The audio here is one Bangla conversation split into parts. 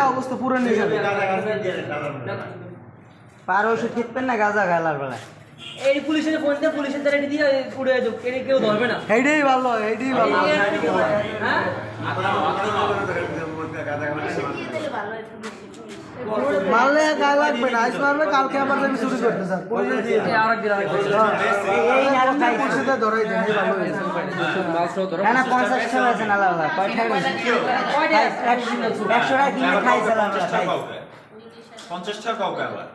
অবস্থা পুরো পার ওষুধ খেতেন না গাঁজা গালার বেলা এই পুলিশের ফোন দিয়ে পুলিশের দ্বারা দিয়ে পুড়ে দেব কেউ ধরবে না এইটাই ভালো এইটাই ভালো হ্যাঁ মারলে গায়ে লাগবে না আজ মারবে কালকে আবার যাবি চুরি করতে স্যার পুলিশে দিয়ে এই আর খাই পুলিশে ধরাই দেন এই ভালো হয়েছে না না 50 টাকা আছে না লাগা কয় টাকা 100 টাকা কিনে খাইছিলাম 50 টাকা কাউকে আবার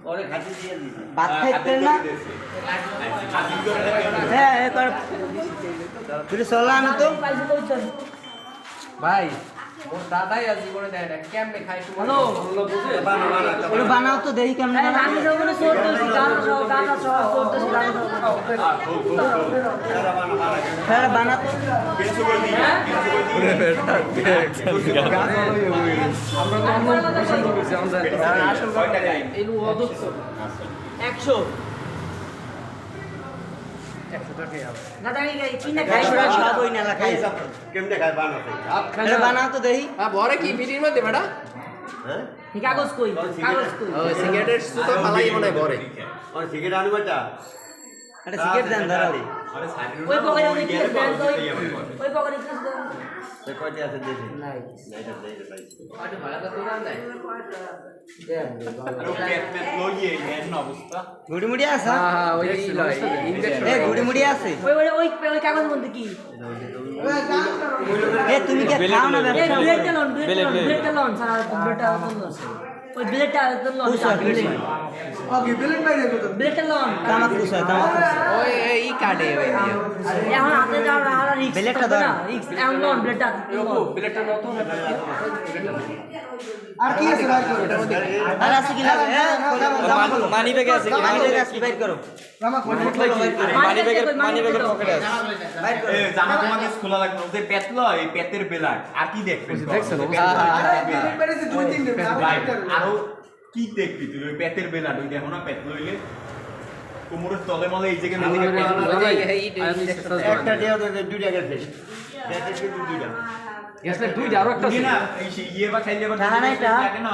ওরে খাতি দিয়ে দিছি ভাত খাইতেন না হ্যাঁ একবার তুই চললাম তো ভাই ওর দাদাই আজ জীবনে দেয় না কেমনে খাই হ্যালো ওরে বানাও তো দেই কেমনে বানাও আমি যখন করতেছি গানা সহ করতেছি হ্যাঁ বানাও তো আমরা তো আমরা পছন্দ করছি আমরা আসল কয়টা যাই এই অদক্ষ 100 বানাও তো দেই বড় কি মিটির মধ্যে বেটা কাগজ কই ও সিগারেটের সুতো ফালাই মনে বড়ে আর সিগারেট আনবাটা এটা সিগারেট দেন ধরাও আরে সাইডে ওই পকেটে ওই কি দেন ওই পকেটে কি দেন সে কয়টা আছে দেখি নাই এটা দেই ভাই আরে ভাড়া তো না নাই আরে পেট লইয়ে এর অবস্থা গুড়ি মুড়ি আছে হ্যাঁ হ্যাঁ ওই ইনজেকশন এ গুড়ি মুড়ি আছে ওই কাগজ মধ্যে কি এ তুমি কি খাও না এই ব্লেডটা লন সারা ব্লেডটা ওই ব্লেডটা লন ওকে বিলেন বাইরে কত ব্লেডটা লন তামাক কুসা তামাক ওই এই কাটে ওই এখন হাতে যাও আর রিক্স ব্লেডটা দাও রিক্স এখন লন ব্লেডটা বিলেটটা নতুন আর কি আছে ভাই আর আছে কি লাগে মানি ব্যাগে আছে মানি ব্যাগে আছে বাইর করো মানি ব্যাগের পকেটে আছে বাইর করো এ জামা তোমাকে খোলা লাগবে যে পেটলো এই পেটের বেলাট আর কি দেখবেন দেখছেন আরো কি দেখবি তুই ওই পেটের বেলাট ওই দেখো না পেট লইলে কোমরের তলে মলে এই জায়গায় একটা দেও দুইটা গেছে পেটের কিন্তু দুইটা গেছে দুই আরো একটা না এই ইয়ে বা খাইলে বা টাকা নাই টা কেন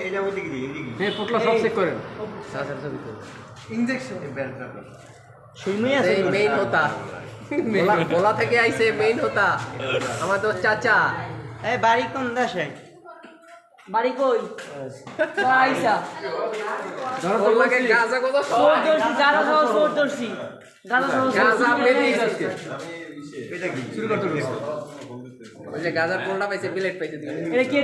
এইটা ওই দিকে দিকে এই পোটলা সব চেক করেন সাসার সব করেন ইনজেকশন এই বেলটা সুইমই আছে এই মেইন হোতা বলা থেকে আইছে মেইন হোতা আমাদের চাচা এই বাড়ি কোন দেশে বাড়ি কই আইসা ওর লাগে গাজা কত সোর দর্শি গানা সহ সোর দর্শি গানা সহ গাজা পেয়ে গেছে এটা কি শুরু করতে ওই যে গাজার কোলটা পাইছে প্লেট পাইছে এটা কি